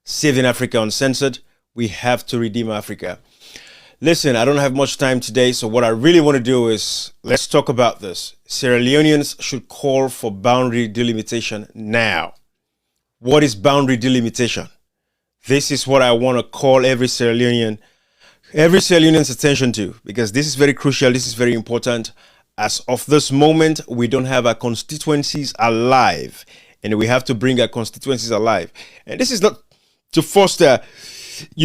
Saving Africa Uncensored. We have to redeem Africa. Listen, I don't have much time today, so what I really want to do is let's talk about this. Sierra Leoneans should call for boundary delimitation now. What is boundary delimitation? This is what I want to call every Sierra Leonean's attention to, because this is very crucial. This is very important. As of this moment, we don't have our constituencies alive, and we have to bring our constituencies alive. And this is not to foster,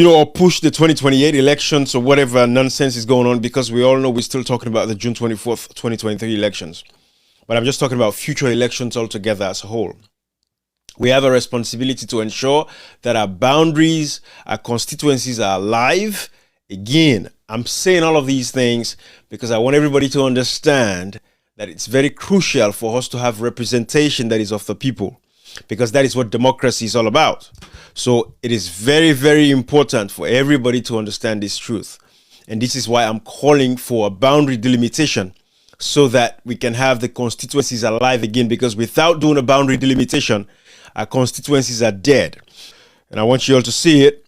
or push the 2028 elections or whatever nonsense is going on, because we all know we're still talking about the June 24th, 2023 elections. But I'm just talking about future elections altogether as a whole. We have a responsibility to ensure that our boundaries, our constituencies are alive. Again, I'm saying all of these things because I want everybody to understand that it's very crucial for us to have representation that is of the people, because that is what democracy is all about. So it is very, very important for everybody to understand this truth. And this is why I'm calling for a boundary delimitation, so that we can have the constituencies alive again, because without doing a boundary delimitation, our constituencies are dead. And I want you all to see it.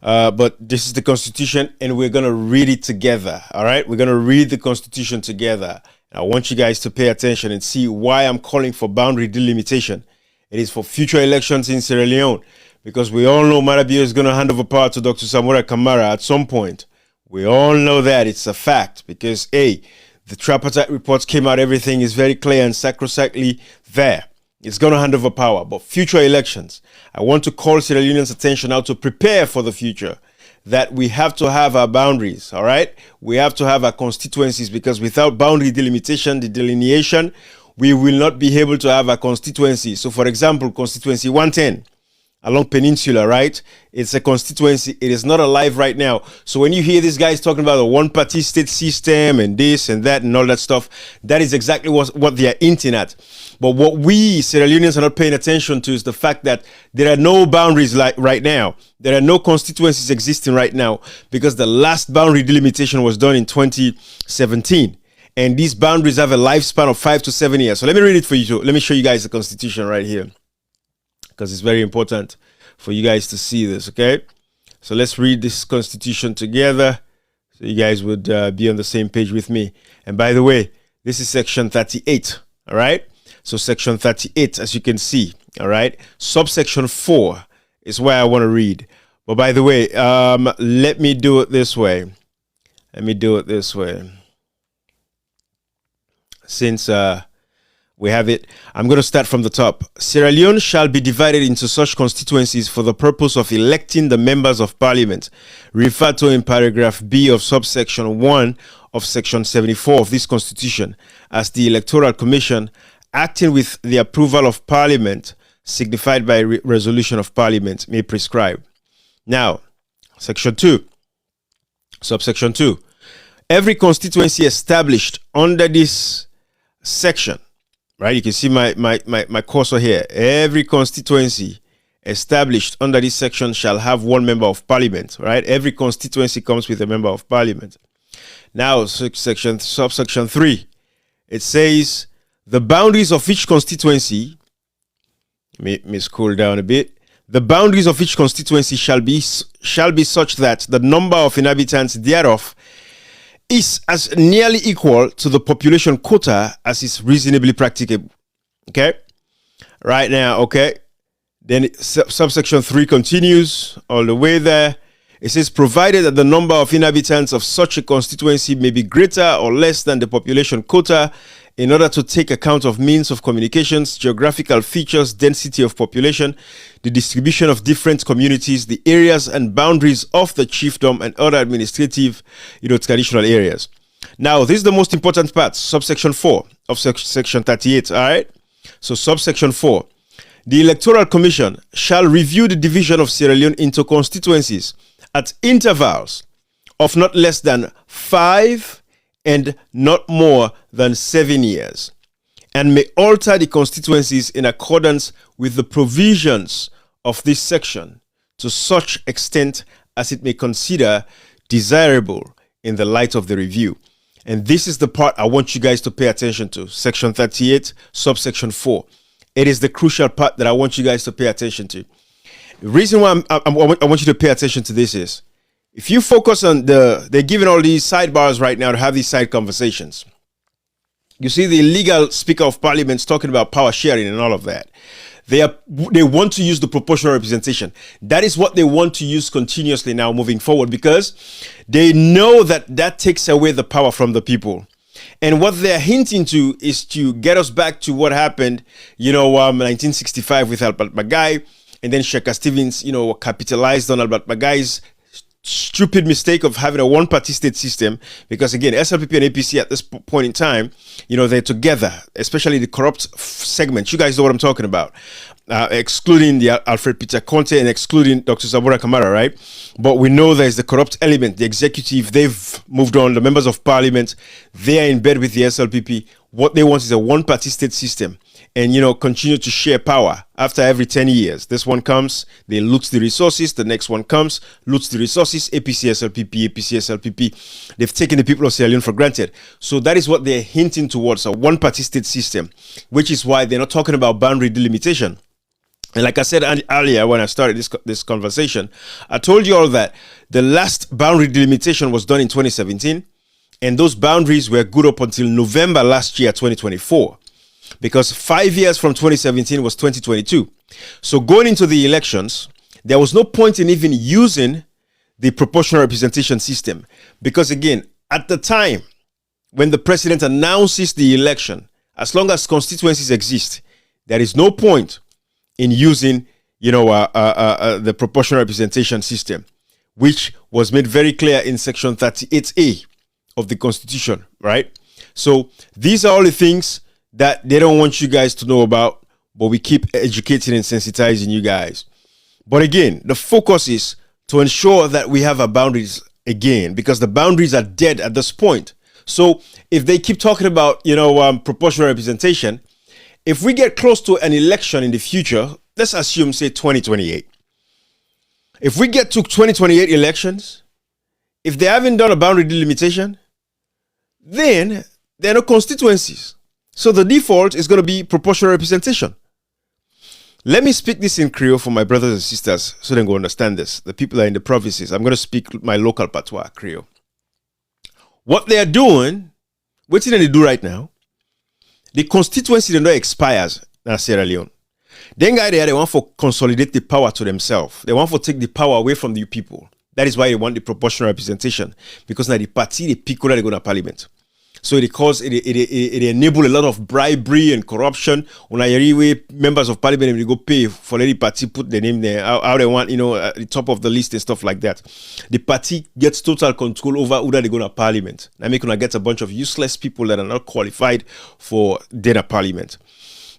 But this is the Constitution, and we're going to read it together. All right. We're going to read the Constitution together. And I want you guys to pay attention and see why I'm calling for boundary delimitation. It is for future elections in Sierra Leone, because we all know Marabio is going to hand over power to Dr. Samora Kamara at some point. We all know that. It's a fact, because the tripartite reports came out. Everything is very clear and sacrosanctly there. It's going to hand over power. But future elections, I want to call Sierra Leoneans' attention now to prepare for the future, that we have to have our boundaries, all right? We have to have our constituencies, because without boundary delimitation, the delineation, we will not be able to have our constituencies. So, for example, constituency 110 along Peninsula, right? It's a constituency. It is not alive right now. So when you hear these guys talking about the one-party state system and this and that and all that stuff, that is exactly what they are hinting at. But what we Sierra Leoneans are not paying attention to is the fact that there are no boundaries like right now. There are no constituencies existing right now, because the last boundary delimitation was done in 2017. And these boundaries have a lifespan of 5 to 7 years. So let me read it for you. Let me show you guys the Constitution right here, because it's very important for you guys to see this, okay? So let's read this Constitution together, so you guys would be on the same page with me. And by the way, this is section 38, all right? So section 38, as you can see, all right? Subsection 4 is where I want to read. But by the way, let me do it this way. Since we have it, I'm going to start from the top. Sierra Leone shall be divided into such constituencies for the purpose of electing the members of parliament, referred to in paragraph B of subsection 1 of section 74 of this constitution, as the Electoral Commission, acting with the approval of parliament, signified by resolution of parliament, may prescribe. Now, section 2, subsection 2. Every constituency established under this section, right? You can see my cursor here. Every constituency established under this section shall have one member of parliament, right? Every constituency comes with a member of parliament. Now, subsection 3, it says the boundaries of each constituency, let me scroll down a bit. The boundaries of each constituency shall be such that the number of inhabitants thereof is as nearly equal to the population quota as is reasonably practicable. Okay? Right now, okay? Then subsection 3 continues all the way there. It says, provided that the number of inhabitants of such a constituency may be greater or less than the population quota, in order to take account of means of communications, geographical features, density of population, the distribution of different communities, the areas and boundaries of the chiefdom, and other administrative, traditional areas. Now, this is the most important part, subsection 4 of section 38, all right? So, subsection 4. The Electoral Commission shall review the division of Sierra Leone into constituencies at intervals of not less than 5 and not more than 7 years, and may alter the constituencies in accordance with the provisions of this section to such extent as it may consider desirable in the light of the review. And this is the part I want you guys to pay attention to. Section 38, subsection 4. It is the crucial part that I want you guys to pay attention to. The reason why I want you to pay attention to this is, if you focus on they're giving all these sidebars right now to have these side conversations. You see the illegal Speaker of Parliament talking about power sharing and all of that. They want to use the proportional representation. That is what they want to use continuously now moving forward, because they know that takes away the power from the people. And what they're hinting to is to get us back to what happened, 1965 with Albert Magai, and then Shaka Stevens, capitalized on Albert Magai's stupid mistake of having a one-party state system, because again, SLPP and APC at this point in time, they're together, especially the corrupt segment. You guys know what I'm talking about, excluding the Alfred Peter Conte and excluding Dr. Sabura Kamara, right? But we know there's the corrupt element, the executive. They've moved on. The members of parliament, they are in bed with the SLPP. What they want is a one-party state system, and continue to share power after every 10 years. This one comes, they loot the resources. The next one comes, loots the resources. APC, SLPP, APC, SLPP. They've taken the people of Sierra Leone for granted. So that is what they're hinting towards, a one-party state system, which is why they're not talking about boundary delimitation. And like I said earlier when I started this conversation, I told you all that the last boundary delimitation was done in 2017, and those boundaries were good up until November last year, 2024. Because 5 years from 2017 was 2022. So going into the elections, there was no point in even using the proportional representation system. Because again, at the time when the president announces the election, as long as constituencies exist, there is no point in using, the proportional representation system, which was made very clear in section 38A of the Constitution, right? So these are all the things that they don't want you guys to know about, but we keep educating and sensitizing you guys. But again, the focus is to ensure that we have our boundaries again, because the boundaries are dead at this point. So if they keep talking about, proportional representation, if we get close to an election in the future, let's assume, say, 2028. If we get to 2028 elections, if they haven't done a boundary delimitation, then there are no constituencies. So the default is going to be proportional representation. Let me speak this in Creole for my brothers and sisters so they can understand this. The people that are in the provinces. I'm going to speak my local patois, Creole. What they are doing, what they do right now, the constituency don't expires in Sierra Leone. Then they want to consolidate the power to themselves. They want to take the power away from the people. That is why they want the proportional representation, because now the party, the people that they go to parliament. So it enable a lot of bribery and corruption. When members of parliament, they go pay for any party, put the name there, how they want, at the top of the list and stuff like that. The party gets total control over who they go to parliament. That make get a bunch of useless people that are not qualified for data parliament.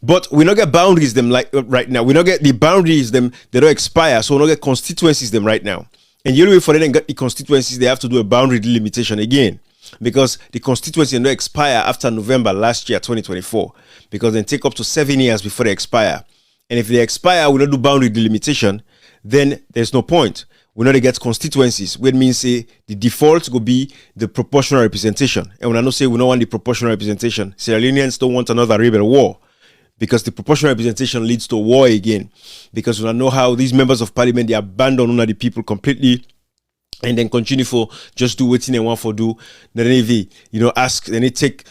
But we don't get boundaries them like right now. We don't get the boundaries them, they don't expire. So we don't get constituencies them right now. And the only way for them to get the constituencies, they have to do a boundary delimitation again. Because the constituency don't expire after November last year, 2024. Because they take up to 7 years before they expire. And if they expire, we don't do boundary delimitation, then there's no point. We know they get constituencies, which means the default will be the proportional representation. And when I say we don't want the proportional representation, Sierra Leoneans don't want another rebel war. Because the proportional representation leads to war again. Because we know how these members of parliament, they abandon the people completely, and then continue for just do what they want for do. Then they, ask, then they take.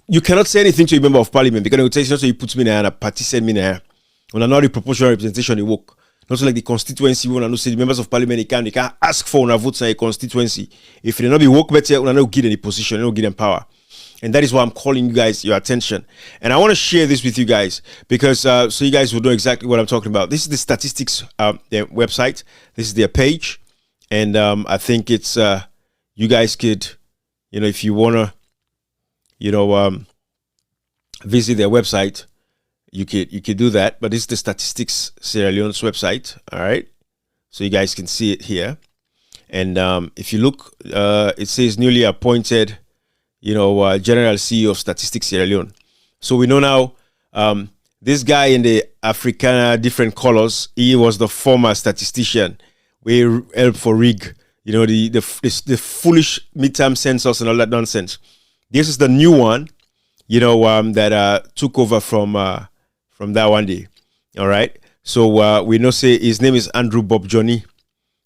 You cannot say anything to a member of parliament because they will tell you, so he puts me there and a party send me there. When I know the proportional representation, they work. Not like the constituency, when I know say the members of parliament, they can ask for a vote in a constituency. If they not be work better, when I not give any position, they don't give them power. And that is why I'm calling you guys your attention. And I want to share this with you guys because so you guys will know exactly what I'm talking about. This is the statistics their website. This is their page. And I think it's you guys could, if you wanna, visit their website, you could do that. But this is the statistics Sierra Leone's website. All right, so you guys can see it here. And if you look, it says newly appointed, General CEO of Statistics Sierra Leone. So we know now this guy in the Africana different colors. He was the former statistician. We help for rig, the foolish midterm census and all that nonsense. This is the new one, that took over from that one day. All right. So we know say his name is Andrew Bob Johnny.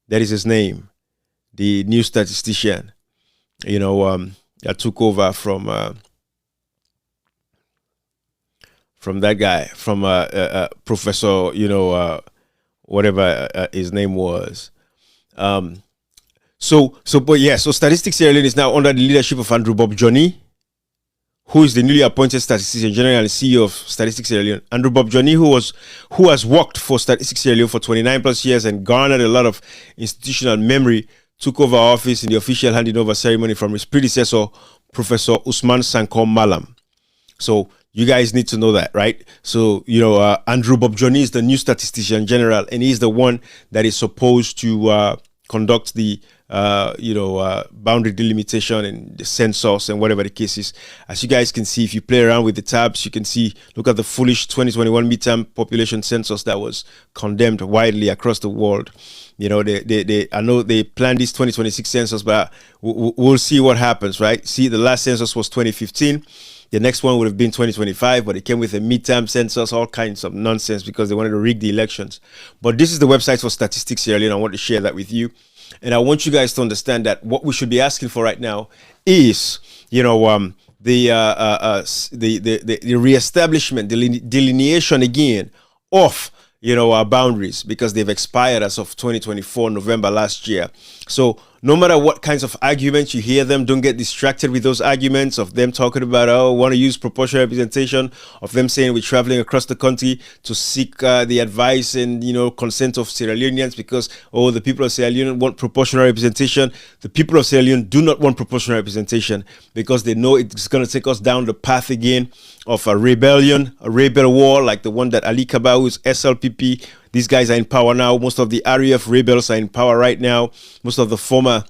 That is his name. The new statistician, that took over from that guy, from Professor, whatever his name was. So Statistics Sierra Leone is now under the leadership of Andrew Bob Johnny, who is the newly appointed Statistician General and CEO of Statistics Sierra Leone. Andrew Bob Johnny, who has worked for Statistics Sierra Leone for 29 plus years and garnered a lot of institutional memory, took over office in the official handing over ceremony from his predecessor, Professor Usman Sankor Malam. So you guys need to know that, right? So, Andrew Bob Johnny is the new Statistician General, and he's the one that is supposed to conduct the boundary delimitation and the census and whatever the case is. As you guys can see, if you play around with the tabs, you can see, look at the foolish 2021 midterm population census that was condemned widely across the world. I know they planned this 2026 census, but we'll see what happens, right? See, the last census was 2015. The next one would have been 2025, but it came with a midterm census, all kinds of nonsense because they wanted to rig the elections. But this is the website for Statistics Sierra Leone. I want to share that with you. And I want you guys to understand that what we should be asking for right now is, the reestablishment, the delineation again of our boundaries, because they've expired as of 2024 November last year. So no matter what kinds of arguments you hear them, don't get distracted with those arguments of them talking about, want to use proportional representation, of them saying we're traveling across the country to seek the advice and, consent of Sierra Leoneans because, the people of Sierra Leone want proportional representation. The people of Sierra Leone do not want proportional representation because they know it's going to take us down the path again of a rebellion, a rebel war like the one that Ali Kaba, who's SLPP, these guys are in power now. Most of the RAF rebels are in power right now. Most of the former,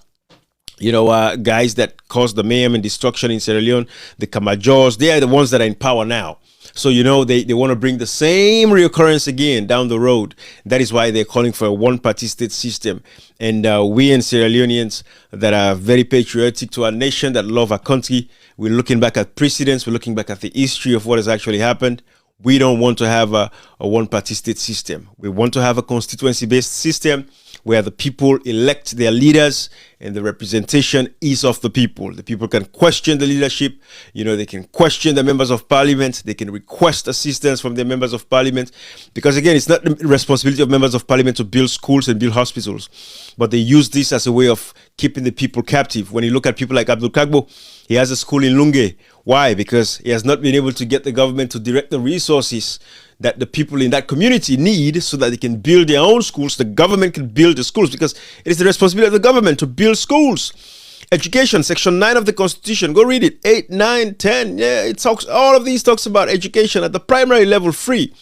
guys that caused the mayhem and destruction in Sierra Leone, the Kamajors, they are the ones that are in power now. So, they want to bring the same reoccurrence again down the road. That is why they're calling for a one-party state system. And we and Sierra Leoneans that are very patriotic to our nation, that love our country, we're looking back at precedents, we're looking back at the history of what has actually happened. We don't want to have a one-party state system. We want to have a constituency-based system where the people elect their leaders and the representation is of the people. The people can question the leadership. They can question the members of parliament. They can request assistance from the members of parliament. Because again, it's not the responsibility of members of parliament to build schools and build hospitals. But they use this as a way of keeping the people captive. When you look at people like Abdul Kagbo, he has a school in Lunge. Why? Because he has not been able to get the government to direct the resources that the people in that community need so that they can build their own schools. The government can build the schools because it is the responsibility of the government to build schools. Education, section 9 of the Constitution. Go read it. 8, 9, 10. Yeah, it talks. All of these talks about education at the primary level free.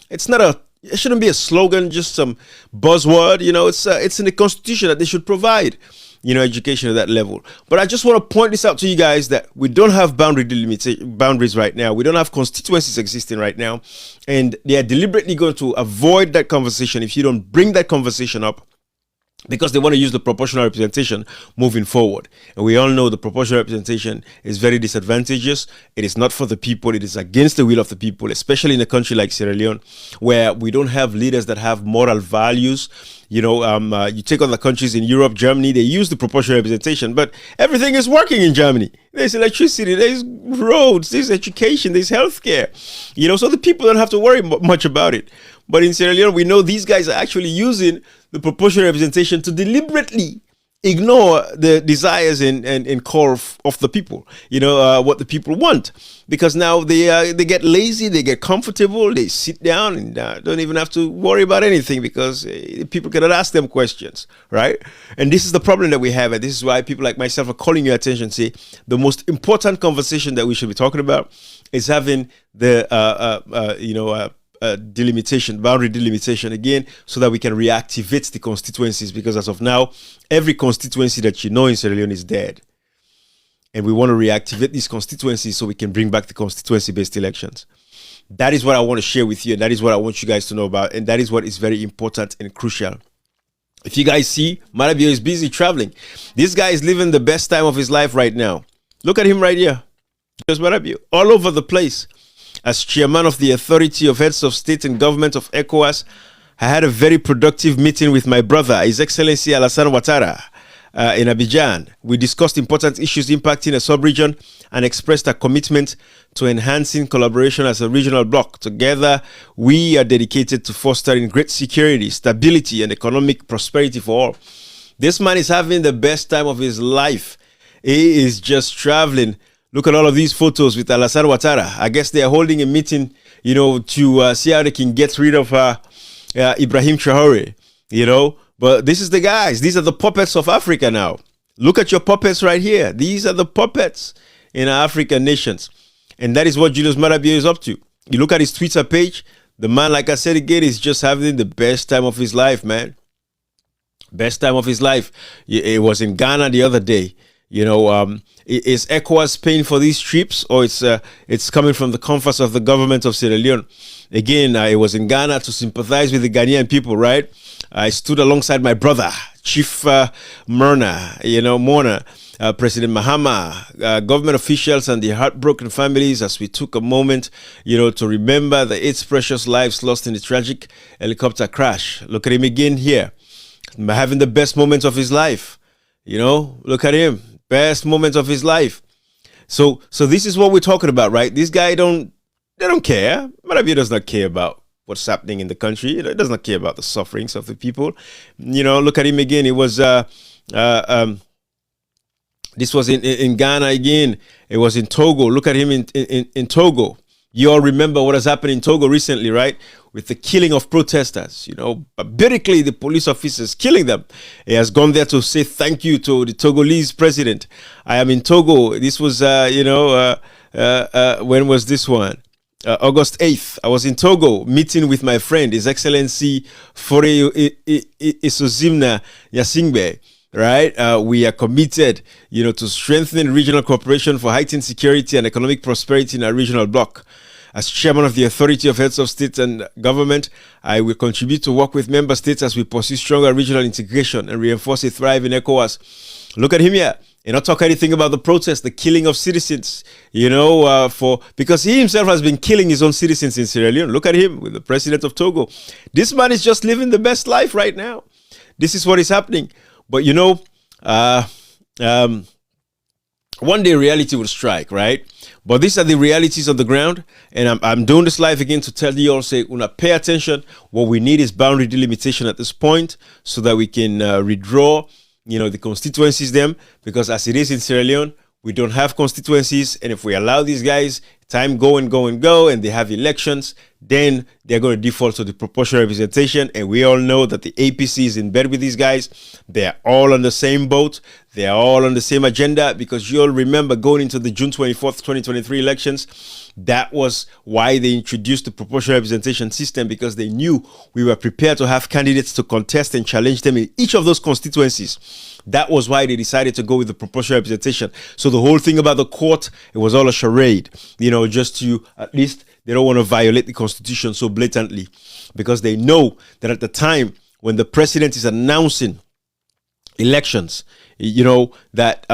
It shouldn't be a slogan, just some buzzword. It's in the Constitution that they should provide education at that level. But I just want to point this out to you guys that we don't have boundaries right now. We don't have constituencies existing right now. And they are deliberately going to avoid that conversation if you don't bring that conversation up, because they want to use the proportional representation moving forward. And we all know the proportional representation is very disadvantageous. It is not for the people. It is against the will of the people, especially in a country like Sierra Leone, where we don't have leaders that have moral values. You take other countries in Europe, Germany, they use the proportional representation, but everything is working in Germany. There's electricity, there's roads, there's education, there's healthcare. So the people don't have to worry much about it. But in Sierra Leone, we know these guys are actually using the proportional representation to deliberately ignore the desires and call of the people, what the people want. Because now they get lazy, they get comfortable, they sit down and don't even have to worry about anything because people cannot ask them questions, right? And this is the problem that we have. And this is why people like myself are calling your attention, say the most important conversation that we should be talking about is having the, delimitation, boundary delimitation again, so that we can reactivate the constituencies, because as of now, every constituency that in Sierra Leone is dead. And we want to reactivate these constituencies so we can bring back the constituency-based elections. That is what I want to share with you, and that is what I want you guys to know about, and that is what is very important and crucial. If you guys see, Marabio is busy traveling. This guy is living the best time of his life right now. Look at him right here. Just Marabio, all over the place. As chairman of the Authority of Heads of State and Government of ECOWAS, I had a very productive meeting with my brother, His Excellency Alassane Ouattara, in Abidjan. We discussed important issues impacting a sub-region and expressed our commitment to enhancing collaboration as a regional bloc. Together, we are dedicated to fostering great security, stability, and economic prosperity for all. This man is having the best time of his life. He is just traveling. Look at all of these photos with Alassane Ouattara. I guess they are holding a meeting, to see how they can get rid of Ibrahim Traore, But this is the guys. These are the puppets of Africa now. Look at your puppets right here. These are the puppets in our African nations. And that is what Julius Maada Bio is up to. You look at his Twitter page. The man, like I said again, is just having the best time of his life, man. Best time of his life. It was in Ghana the other day. Is ECOWAS paying for these trips, or it's coming from the comforts of the government of Sierra Leone? Again, I was in Ghana to sympathize with the Ghanaian people, right? I stood alongside my brother, Chief Murna, President Mahama, government officials, and the heartbroken families as we took a moment, to remember the 8 precious lives lost in the tragic helicopter crash. Look at him again here, having the best moments of his life. Look at him, best moments of his life. So this is what we're talking about, right? This guy they don't care. Maada Bio does not care about what's happening in the country. It does not care about the sufferings of the people. Look at him again. It was this was in Ghana again. It was in Togo. Look at him in Togo. You all remember what has happened in Togo recently, right? With the killing of protesters, barbarically the police officers killing them. He has gone there to say thank you to the Togolese president. I am in Togo. This was, when was this one? August 8th. I was in Togo meeting with my friend, His Excellency Fore Isozimna Yasingbe. Right? We are committed, to strengthening regional cooperation for heightened security and economic prosperity in our regional bloc. As chairman of the Authority of Heads of State and Government, I will contribute to work with member states as we pursue stronger regional integration and reinforce a thriving ECOWAS. Look at him here. Not talk anything about the protest, the killing of citizens, because he himself has been killing his own citizens in Sierra Leone. Look at him with the president of Togo. This man is just living the best life right now. This is what is happening. But one day reality will strike, right? But these are the realities on the ground, and I'm doing this live again to tell you all, pay attention. What we need is boundary delimitation at this point, so that we can redraw, the constituencies them, because as it is in Sierra Leone, we don't have constituencies, and if we allow these guys time go, and they have elections, then they're going to default to the proportional representation. And we all know that the APC is in bed with these guys. They're all on the same boat. They're all on the same agenda, because you all remember going into the June 24th, 2023 elections, that was why they introduced the proportional representation system, because they knew we were prepared to have candidates to contest and challenge them in each of those constituencies. That was why they decided to go with the proportional representation. So the whole thing about the court, it was all a charade, just to, at least they don't want to violate the constitution so blatantly, because they know that at the time when the president is announcing elections, that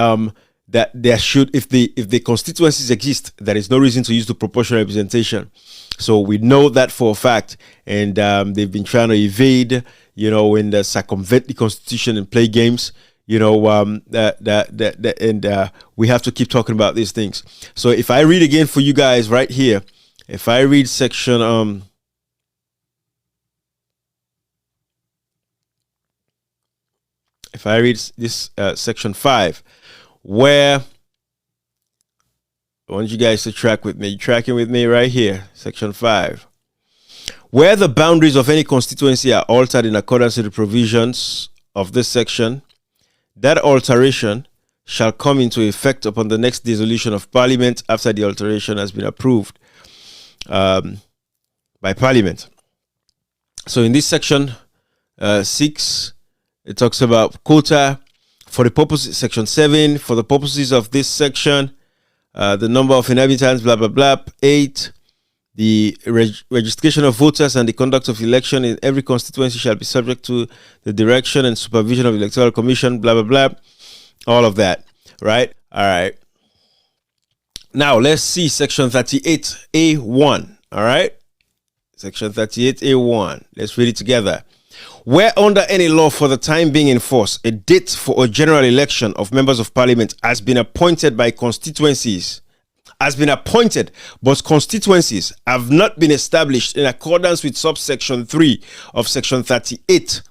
there should, if the constituencies exist, there is no reason to use the proportional representation. So we know that for a fact, and they've been trying to evade, and circumvent the constitution and play games. And we have to keep talking about these things. So if I read again for you guys right here, if I read section if I read this section 5, where I want you guys to track with me. You're tracking with me right here, section 5. Where the boundaries of any constituency are altered in accordance with the provisions of this section, that alteration shall come into effect upon the next dissolution of Parliament after the alteration has been approved by Parliament. So in this section 6, it talks about quota for the purpose, section 7, for the purposes of this section, the number of inhabitants, blah, blah, blah. 8, the registration of voters and the conduct of election in every constituency shall be subject to the direction and supervision of the Electoral Commission, blah, blah, blah. All of that, right? All right. Now, let's see section 38A1, all right? Section 38A1. Let's read it together. Where under any law for the time being in force, a date for a general election of members of parliament has been appointed by constituencies, but constituencies have not been established in accordance with subsection 3 of section 38.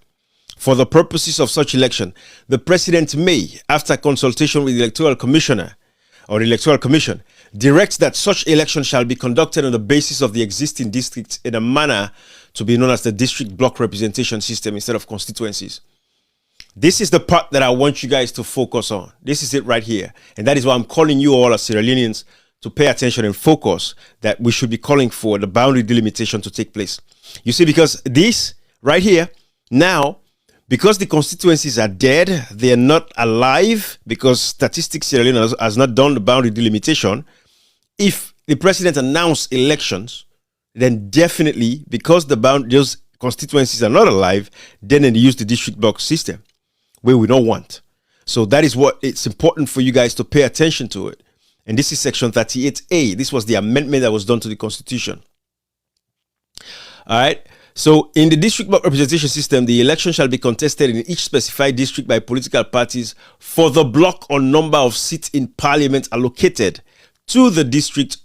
For the purposes of such election, the president may, after consultation with the electoral commissioner or the electoral commission, directs that such election shall be conducted on the basis of the existing districts in a manner to be known as the district block representation system instead of constituencies. This is the part that I want you guys to focus on. This is it right here. And that is why I'm calling you all as Sierra Leoneans to pay attention and focus that we should be calling for the boundary delimitation to take place. You see, because this right here, now, because the constituencies are dead, they are not alive, because Statistics Sierra Leone has not done the boundary delimitation. If the president announced elections, then definitely, because those constituencies are not alive, then they use the district block system, where we don't want. So that is what it's important for you guys to pay attention to it. And this is section 38A. This was the amendment that was done to the Constitution. All right. So in the district block representation system, the election shall be contested in each specified district by political parties for the block or number of seats in parliament allocated to the district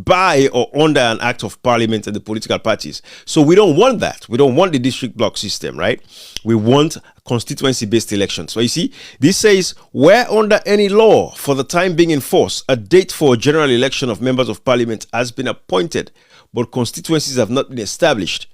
by or under an act of parliament and the political parties. So we don't want that. We don't want the district block system, right? We want constituency-based elections. So you see, this says, where under any law for the time being in force, a date for a general election of members of parliament has been appointed, but constituencies have not been established.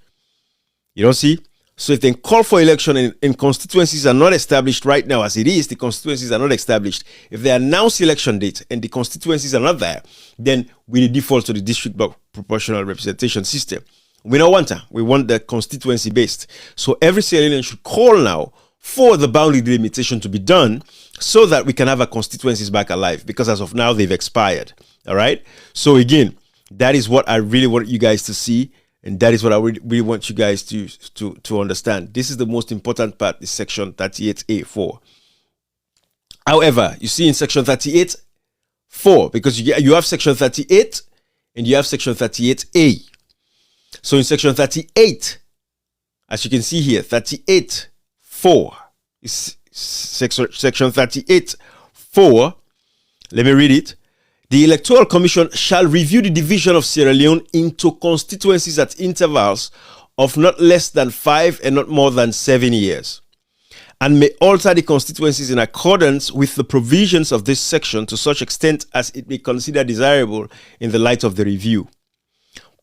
You don't see? So if they call for election and constituencies are not established right now as it is, the constituencies are not established. If they announce election date and the constituencies are not there, then we default to the district block proportional representation system. We don't want that. We want the constituency based. So every Sierra Leonean should call now for the boundary delimitation to be done so that we can have our constituencies back alive, because as of now, they've expired. All right. So again, that is what I really want you guys to see. And that is what I really want you guys to understand. This is the most important part, is section 38A4. However, you see in section 38(4), because you have section 38 and you have section 38A. So in section 38, as you can see here, 38(4) is section 38(4). Let me read it. The Electoral Commission shall review the division of Sierra Leone into constituencies at intervals of not less than 5 and not more than 7 years, and may alter the constituencies in accordance with the provisions of this section to such extent as it may consider desirable in the light of the review,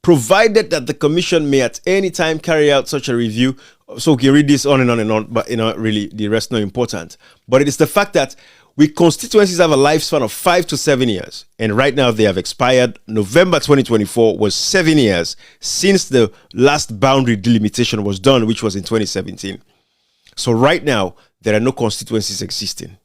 provided that the Commission may at any time carry out such a review. So we can read this on and on and on, but really the rest not important. But it is the fact that constituencies have a lifespan of 5 to 7 years, and right now they have expired. November 2024 was 7 years since the last boundary delimitation was done, which was in 2017. So right now, there are no constituencies existing.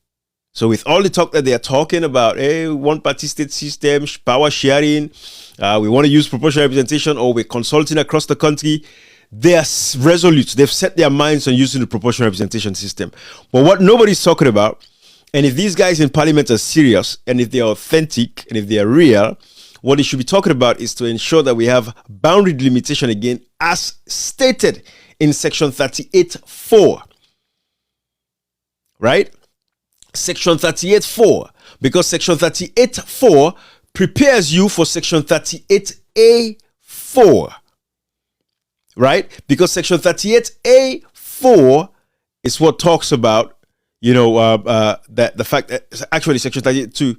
So with all the talk that they are talking about, hey, one-party state system, power sharing, we want to use proportional representation, or we're consulting across the country, they are resolute. They've set their minds on using the proportional representation system. But what nobody's talking about, and if these guys in parliament are serious, and if they are authentic, and if they are real, what they should be talking about is to ensure that we have boundary delimitation again, as stated in section 38(4). Right? Section 38(4). Because section 38(4) prepares you for section 38A4. Right? Because section 38A4 is what talks about, that the fact that actually section 32,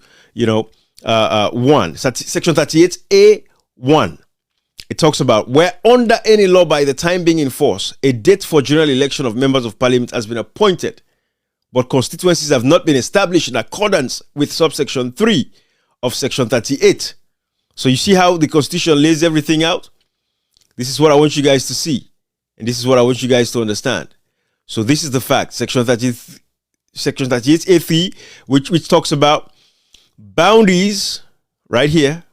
1, section 38A1, it talks about where under any law by the time being in force, a date for general election of members of parliament has been appointed, but constituencies have not been established in accordance with subsection 3 of section 38. So you see how the Constitution lays everything out? This is what I want you guys to see, and this is what I want you guys to understand. So this is the fact. Section 38A3, which talks about boundaries right here.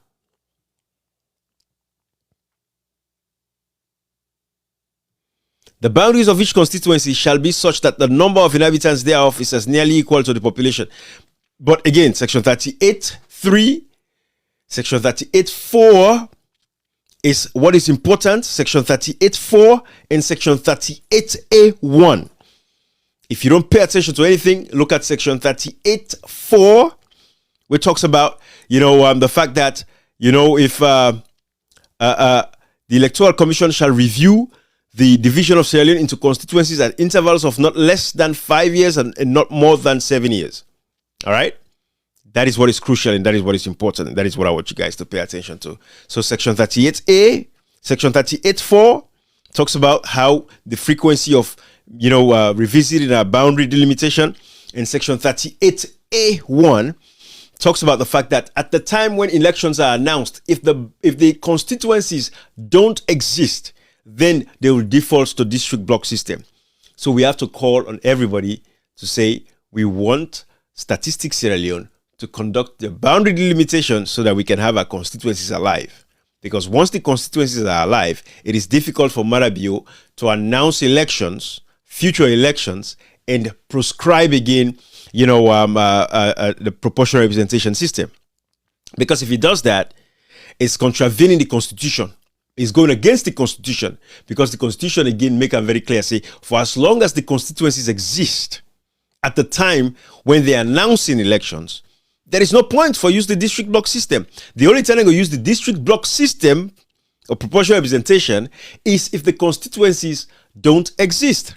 The boundaries of each constituency shall be such that the number of inhabitants thereof is as nearly equal to the population. But again, section 38(3), section 38(4), is what is important, section 38.4 and section 38A1. If you don't pay attention to anything, look at section 38.4, which talks about, the fact that, if the Electoral Commission shall review the division of Sierra Leone into constituencies at intervals of not less than 5 years and not more than 7 years. All right? That is what is crucial, and that is what is important, and that is what I want you guys to pay attention to. So section 38A, section 38.4 talks about how the frequency of, revisiting a boundary delimitation, and section 38A1 talks about the fact that at the time when elections are announced, if the constituencies don't exist, then they will default to district block system. So we have to call on everybody to say we want Statistics Sierra Leone to conduct the boundary delimitation so that we can have our constituencies alive. Because once the constituencies are alive, it is difficult for Marabio to announce elections, future elections, and prescribe again, the proportional representation system. Because if he does that, it's contravening the Constitution. It's going against the Constitution, because the Constitution, again, make it very clear, say, for as long as the constituencies exist, at the time when they're announcing elections, there is no point for use the district block system. The only time they go use the district block system of proportional representation is if the constituencies don't exist.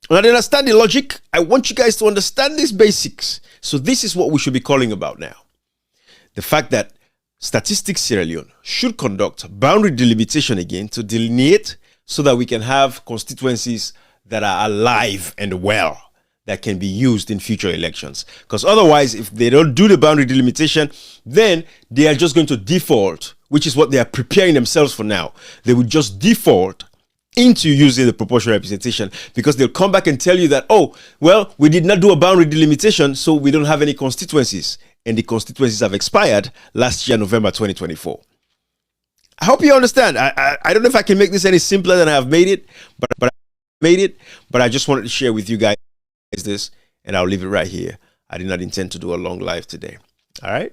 And I understand the logic. I want you guys to understand these basics. So this is what we should be calling about now. The fact that Statistics Sierra Leone should conduct boundary delimitation again to delineate so that we can have constituencies that are alive and well, that can be used in future elections. Because otherwise, if they don't do the boundary delimitation, then they are just going to default, which is what they are preparing themselves for now. They would just default into using the proportional representation, because they'll come back and tell you that, oh, well, we did not do a boundary delimitation, so we don't have any constituencies. And the constituencies have expired last year, November 2024. I hope you understand. I don't know if I can make this any simpler than I have made it, but I just wanted to share with you guys this, and I'll leave it right here. I did not intend to do a long live today. All right.